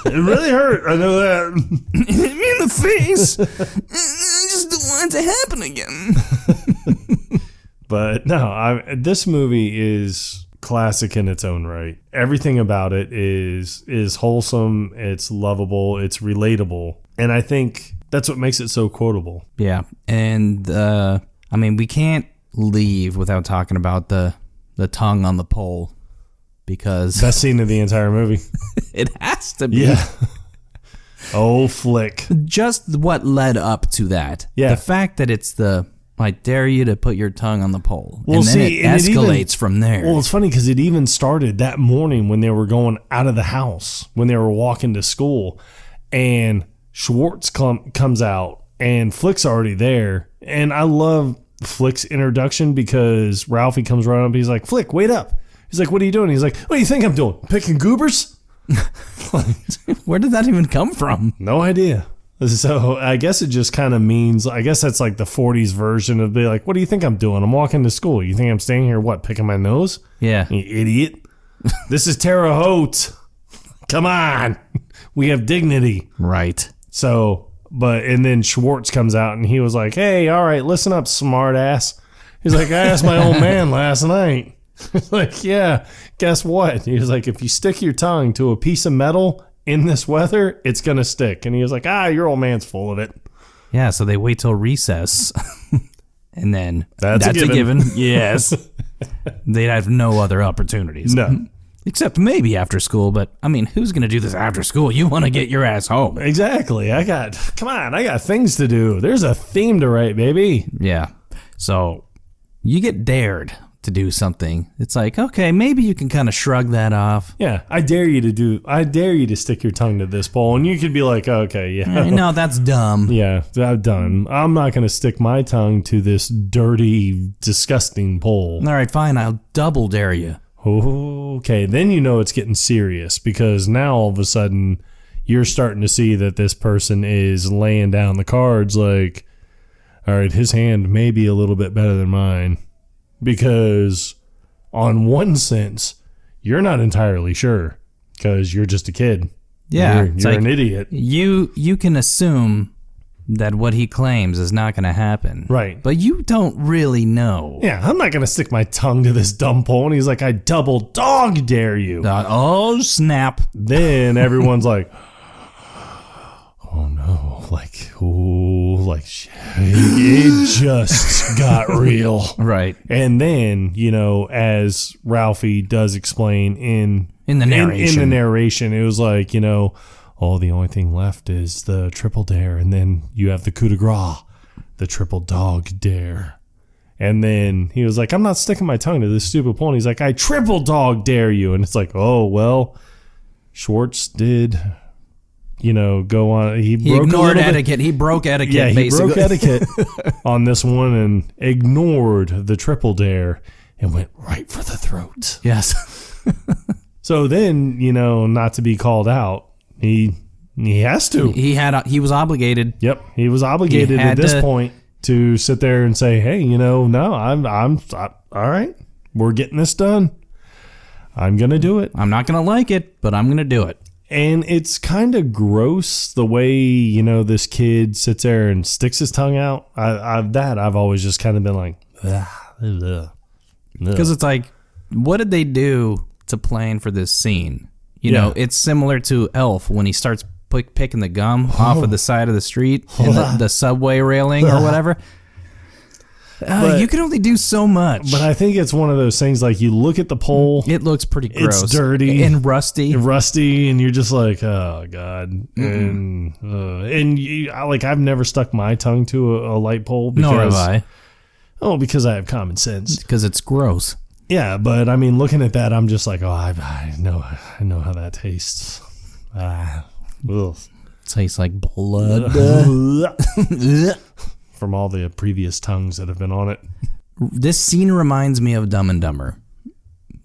S1: It really hurt. I know that.
S3: It hit me in the face. I just don't want it to happen again.
S1: But no, this movie is classic in its own right. Everything about it is wholesome. It's lovable. It's relatable. And I think that's what makes it so quotable.
S2: Yeah. And, we can't leave without talking about the tongue on the pole, because
S1: Best scene of the entire movie.
S2: it has to be.
S1: Yeah. Oh, Flick.
S2: Just what led up to that.
S1: Yeah.
S2: The fact that it's I dare you to put your tongue on the pole.
S1: Well,
S2: and then
S1: see,
S2: it
S1: and it
S2: escalates from there.
S1: Well, it's funny because it even started that morning when they were going out of the house, when they were walking to school, and Schwartz comes out, and Flick's already there. And I love Flick's introduction because Ralphie comes right up. He's like, Flick, wait up. He's like, what are you doing? He's like, what do you think I'm doing? Picking goobers?
S2: Where did that even come from?
S1: No idea. So I guess it just kind of means, I guess that's like the 40s version of be like, what do you think I'm doing? I'm walking to school. You think I'm staying here, what, picking my nose?
S2: Yeah.
S1: You idiot. This is Terre Haute. Come on. We have dignity.
S2: Right.
S1: So, and then Schwartz comes out and he was like, hey, all right, listen up, smart ass. He's like, I asked my old man last night. He's like, yeah, guess what? He was like, if you stick your tongue to a piece of metal in this weather, it's going to stick. And he was like, your old man's full of it.
S2: Yeah, so they wait till recess. And then
S1: That's a given.
S2: Yes. They'd have no other opportunities.
S1: No.
S2: Except maybe after school, but who's going to do this after school? You want to get your ass home.
S1: Exactly. I got things to do. There's a theme to write, baby.
S2: Yeah. So you get dared to do something. It's like, okay, maybe you can kind of shrug that off.
S1: Yeah. I dare you to stick your tongue to this pole. And you could be like, okay, yeah.
S2: No, that's dumb.
S1: Yeah, I'm done. I'm not going to stick my tongue to this dirty, disgusting pole.
S2: All right, fine. I'll double dare you.
S1: Okay, then you know it's getting serious because now all of a sudden you're starting to see that this person is laying down the cards like, all right, his hand may be a little bit better than mine, because on one sense, you're not entirely sure because you're just a kid.
S2: Yeah,
S1: You're
S2: like,
S1: an idiot.
S2: You can assume that what he claims is not going to happen.
S1: Right.
S2: But you don't really know.
S1: Yeah, I'm not going to stick my tongue to this dumb pole. And he's like, I double dog dare you.
S2: Oh, snap.
S1: Then everyone's like, oh no, it just got real.
S2: Right.
S1: And then, as Ralphie does explain in
S2: the narration,
S1: it was like, the only thing left is the triple dare. And then you have the coup de grace, the triple dog dare. And then he was like, I'm not sticking my tongue to this stupid pole. And he's like, I triple dog dare you. And it's like, oh, well, Schwartz did, go on. He
S2: ignored etiquette. He broke etiquette,
S1: yeah, he
S2: basically.
S1: broke etiquette on this one and ignored the triple dare and went right for the throat.
S2: Yes.
S1: So then, not to be called out, he has to.
S2: He was obligated.
S1: Yep, he was obligated at this point to sit there and say, "Hey, no, I'm all right. We're getting this done. I'm gonna do it.
S2: I'm not gonna like it, but I'm gonna do it."
S1: And it's kind of gross the way this kid sits there and sticks his tongue out. I've always just kind of been like,
S2: because it's like, what did they do to plan for this scene? It's similar to Elf when he starts picking the gum off of the side of the street and the subway railing or whatever. You can only do so much.
S1: But I think it's one of those things like you look at the pole.
S2: It looks pretty gross.
S1: It's dirty.
S2: And rusty.
S1: And you're just like, oh, God. And I've never stuck my tongue to a light pole.
S2: Nor have I.
S1: Oh, because I have common sense.
S2: Because it's gross.
S1: Yeah, but I mean, looking at that, I'm just like, oh, I know how that tastes.
S2: Tastes like blood.
S1: From all the previous tongues that have been on it.
S2: This scene reminds me of Dumb and Dumber.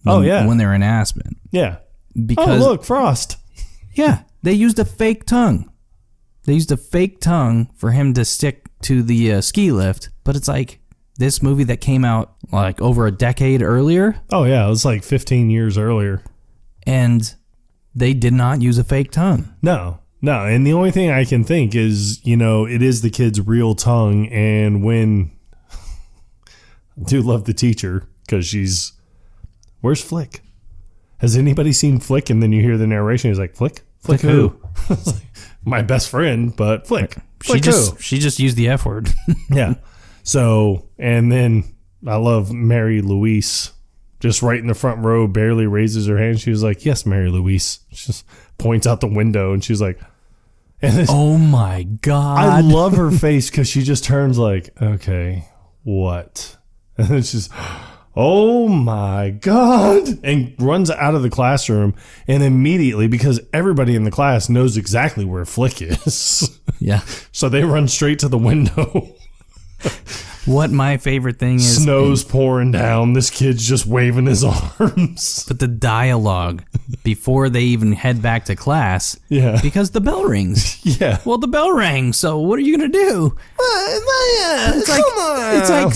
S2: When they're in Aspen.
S1: Yeah.
S2: Because,
S1: look, Frost.
S2: Yeah, they used a fake tongue. They used a fake tongue for him to stick to the ski lift, but it's like this movie that came out like over a decade earlier.
S1: Oh, yeah, it was like 15 years earlier.
S2: And they did not use a fake tongue.
S1: No, and the only thing I can think is, it is the kid's real tongue, and when... I do love the teacher, because she's... Where's Flick? Has anybody seen Flick? And then you hear the narration, he's like, Flick? Flick who? My best friend, but Flick. Flick
S2: she just used the F word.
S1: Yeah. So, and then I love Mary Louise, just right in the front row, barely raises her hand. She was like, yes, Mary Louise. She just points out the window and she's like,
S2: oh my God.
S1: I love her face because she just turns like, okay, what? And then she's, oh my God, and runs out of the classroom. And immediately, because everybody in the class knows exactly where Flick is.
S2: Yeah.
S1: So they run straight to the window.
S2: What my favorite thing is...
S1: Snow's pouring down. This kid's just waving his arms.
S2: But the dialogue before they even head back to class...
S1: Yeah.
S2: Because the bell rings.
S1: Yeah.
S2: Well, the bell rang, so what are you going to do?
S3: Come on.
S2: It's like,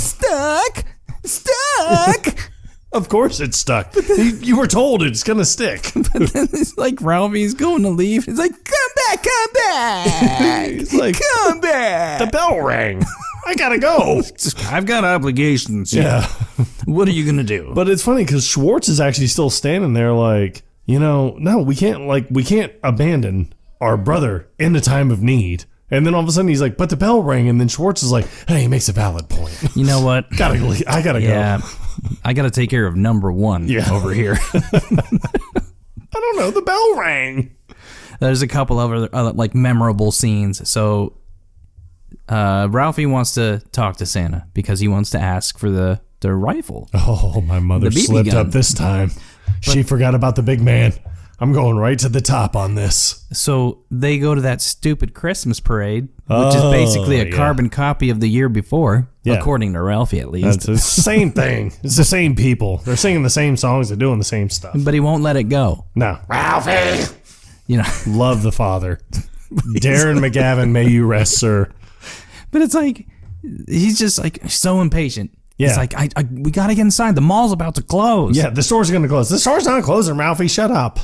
S2: stuck.
S1: Of course it's stuck. You were told it's going to stick.
S2: But then it's like Ralphie's going to leave. It's like, come back.
S1: He's like,
S2: come back.
S1: The bell rang. I gotta go.
S2: I've got obligations.
S1: Yeah.
S2: What are you gonna do?
S1: But it's funny because Schwartz is actually still standing there like, no, we can't abandon our brother in a time of need. And then all of a sudden he's like, but the bell rang. And then Schwartz is like, hey, he makes a valid point.
S2: You know what?
S1: I gotta go.
S2: I gotta take care of number one over here.
S1: I don't know. The bell rang.
S2: There's a couple of other like memorable scenes. So Ralphie wants to talk to Santa because he wants to ask for the rifle.
S1: Oh, my mother slipped up this time. She forgot about the big man. I'm going right to the top on this.
S2: So they go to that stupid Christmas parade, which is basically a carbon copy of the year before, according to Ralphie at least.
S1: It's the same thing. It's the same people. They're singing the same songs. They're doing the same stuff.
S2: But he won't let it go.
S1: No.
S3: Ralphie!
S1: Love the father. Darren McGavin, may you rest, sir.
S2: But it's like, he's just like so impatient.
S1: Yeah.
S2: He's like, we got to get inside. The mall's about to close.
S1: Yeah, the store's going to close. The store's not closing, Ralphie. Shut up.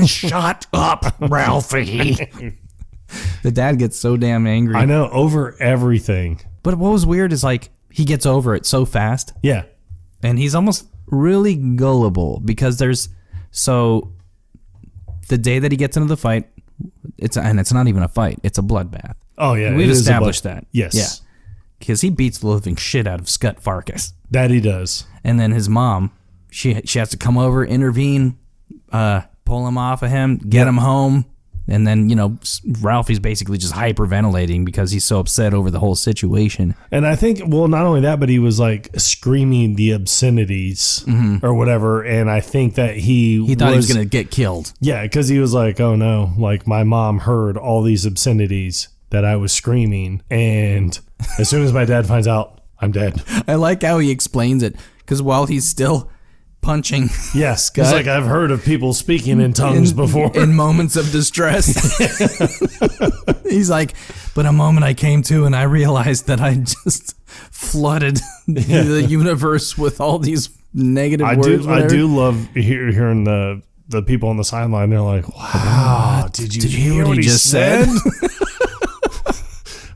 S3: Shut up, Ralphie.
S2: The dad gets so damn angry.
S1: I know, over everything.
S2: But what was weird is like he gets over it so fast.
S1: Yeah.
S2: And he's almost really gullible because the day that he gets into the fight, it's not even a fight, it's a bloodbath.
S1: Oh yeah,
S2: we've established that.
S1: Yes.
S2: Yeah. Because he beats the living shit out of Scott Farkas.
S1: That he does.
S2: And then his mom, she has to come over, intervene, pull him off of him, get him home. And then, Ralphie's basically just hyperventilating because he's so upset over the whole situation.
S1: And I think, well, not only that, but he was like screaming the obscenities or whatever. And I think that he
S2: thought he was going to get killed.
S1: Yeah, because he was like, oh no, like my mom heard all these obscenities that I was screaming. And as soon as my dad finds out, I'm dead.
S2: I like how he explains it because while he's still punching.
S1: Yes,
S2: Scott,
S1: it's like I've heard of people speaking in tongues before.
S2: In moments of distress. He's like, but a moment I came to and I realized that I just flooded the universe with all these negative words.
S1: I do love hearing the people on the sideline. They're like, wow, did you hear what he just said?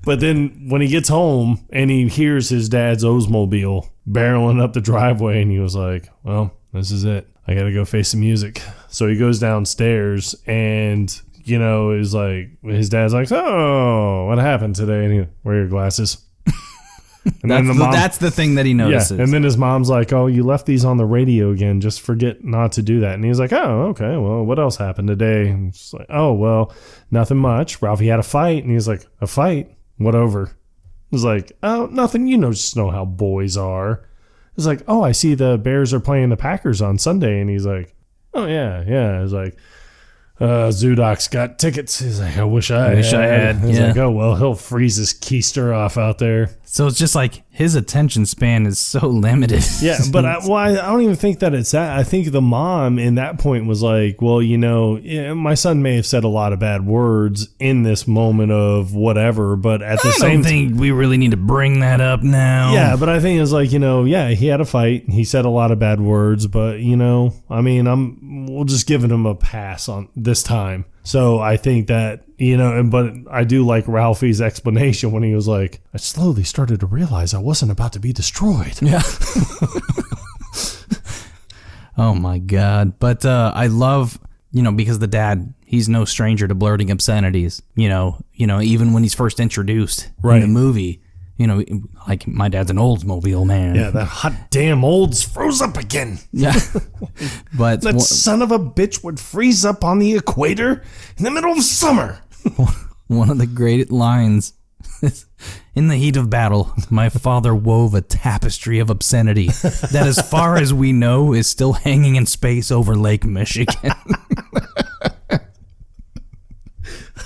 S1: But then when he gets home and he hears his dad's Oldsmobile barreling up the driveway, and he was like, well, this is it. I got to go face the music. So he goes downstairs and, is like, his dad's like, oh, what happened today? And he, wear your glasses. And
S2: that's the thing that he notices.
S1: Yeah, and then his mom's like, oh, you left these on the radio again. Just forget not to do that. And he's like, oh, okay. Well, what else happened today? And it's like, oh, well, nothing much. Ralphie had a fight. And he's like, a fight? What over? It was like, oh, nothing. Just know how boys are. It's like, oh, I see the Bears are playing the Packers on Sunday. And he's like, oh, yeah. It was like, Zudok's got tickets. He's like, I wish I had. He's like, oh, well, he'll freeze his keister off out there.
S2: So it's just like his attention span is so limited.
S1: Yeah, but I don't even think that it's that. I think the mom in that point was like, well, my son may have said a lot of bad words in this moment of whatever, but at the same time, I don't
S2: think we really need to bring that up now.
S1: Yeah, but I think it's like, he had a fight. He said a lot of bad words, but, we'll just give him a pass on this time. So I think that, but I do like Ralphie's explanation when he was like, I slowly started to realize I wasn't about to be destroyed.
S2: Yeah. Oh my God. But I love, because the dad, he's no stranger to blurting obscenities, even when he's first introduced in the movie. Like my dad's an Oldsmobile man.
S1: Yeah, that hot damn Olds froze up again.
S2: Yeah. But
S1: that son of a bitch would freeze up on the equator in the middle of summer.
S2: One of the great lines is, in the heat of battle, my father wove a tapestry of obscenity that, as far as we know, is still hanging in space over Lake Michigan.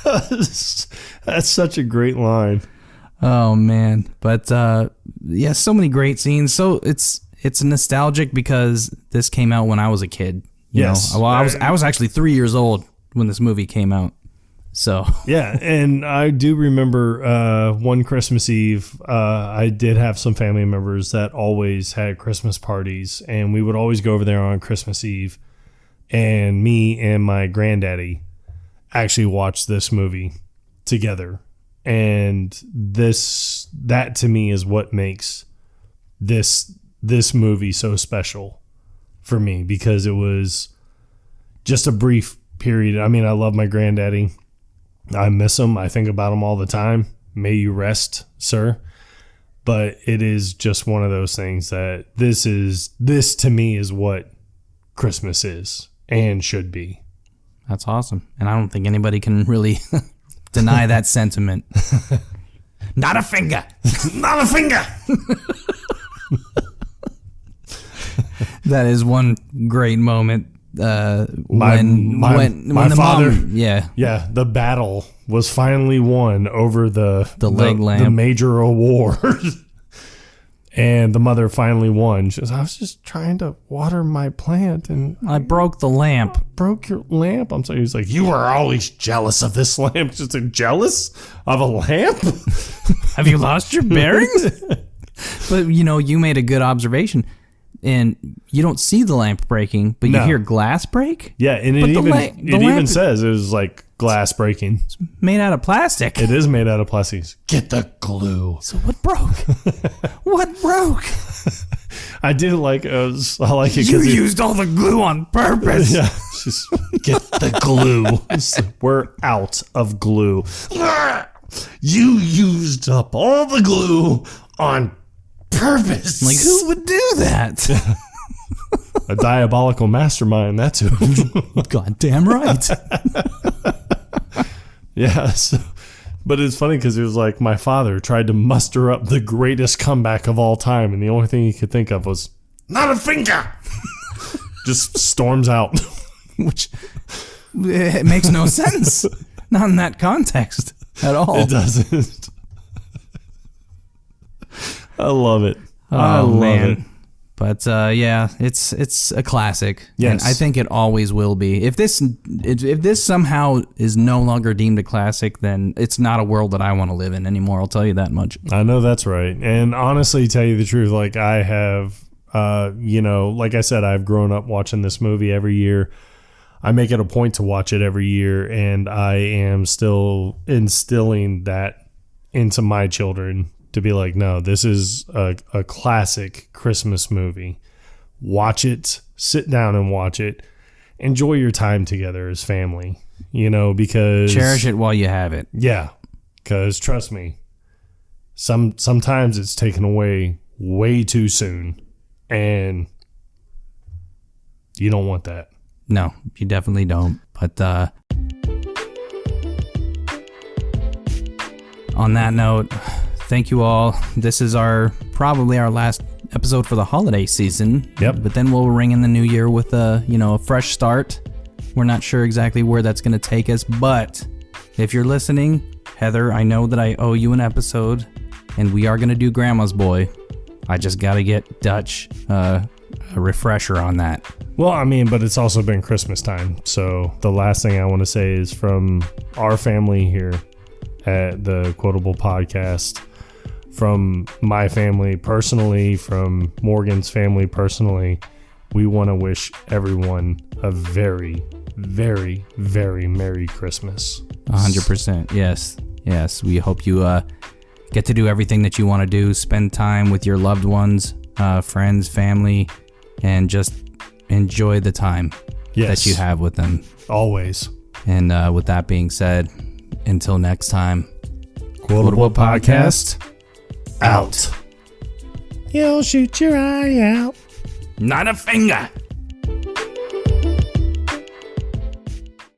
S1: That's such a great line.
S2: Oh man, but so many great scenes. So it's nostalgic because this came out when I was a kid.
S1: Yes.
S2: Well, I was actually 3 years old when this movie came out. So
S1: yeah, and I do remember one Christmas Eve, I did have some family members that always had Christmas parties, and we would always go over there on Christmas Eve, and me and my granddaddy actually watched this movie together. And that to me is what makes this movie so special for me, because it was just a brief period. I mean, I love my granddaddy. I miss him. I think about him all the time. May you rest, sir. But it is just one of those things that this to me is what Christmas is and should be.
S2: That's awesome. And I don't think anybody can really deny that sentiment. Not a finger.
S1: Not a finger.
S2: That is one great moment. When
S1: my
S2: the
S1: father,
S2: mom,
S1: the battle was finally won over the
S2: leg lamp,
S1: the major award. And the mother finally won. She goes, I was just trying to water my plant, and
S2: I broke the lamp.
S1: Broke your lamp? I'm sorry. He's like, you were always jealous of this lamp. Just jealous of a lamp?
S2: Have you lost your bearings? But, you made a good observation. and you don't see the lamp breaking, but
S1: No.
S2: you hear glass break.
S1: Yeah, and it
S2: But the
S1: even
S2: lamp
S1: says it was like glass breaking.
S2: made out of plastic.
S1: It is made out of plastic. Get the glue.
S2: So what broke? What broke?
S1: I did like. I like it
S2: You
S1: because
S2: used all the glue on purpose.
S1: yeah, just get the glue. We're out of glue. You used up all the glue on purpose.
S2: Like, who would do that?
S1: A diabolical mastermind. That's who.
S2: Goddamn right.
S1: Yeah. So, but it's funny because it was like my father tried to muster up the greatest comeback of all time, and the only thing he could think of was not a finger. Just storms out.
S2: Which it makes no sense. Not in that context at all.
S1: It doesn't. I love it. I
S2: Oh
S1: love
S2: man.
S1: it.
S2: But yeah, it's a classic.
S1: Yes.
S2: And I think it always will be. If this somehow is no longer deemed a classic, then it's not a world that I want to live in anymore. I'll tell you that much.
S1: I know that's right. And honestly, tell you the truth, like I have, like I said, I've grown up watching this movie every year. I make it a point to watch it every year, and I am still instilling that into my children to be like, no, this is a classic Christmas movie. Watch it, sit down and watch it. Enjoy your time together as family, because
S2: Cherish it while you have it.
S1: yeah, because trust me, sometimes it's taken away way too soon, and you don't want that.
S2: No, you definitely don't. But on that note, thank you all. This is probably our last episode for the holiday season.
S1: Yep.
S2: But then we'll ring in the new year with a fresh start. We're not sure exactly where that's going to take us, but if you're listening, Heather, I know that I owe you an episode, and we are going to do Grandma's Boy. I just got to get Dutch a refresher on that.
S1: Well, I mean, but it's also been Christmas time, so the last thing I want to say is from our family here at the Quotable Podcast, from my family personally, from Morgan's family personally, we want to wish everyone a very, very, very Merry Christmas.
S2: 100%. Yes. We hope you get to do everything that you want to do. Spend time with your loved ones, friends, family, and just enjoy the time that you have with them.
S1: Always.
S2: And with that being said, until next time,
S1: Quotable Podcast out. You'll shoot your eye out.
S2: not a finger.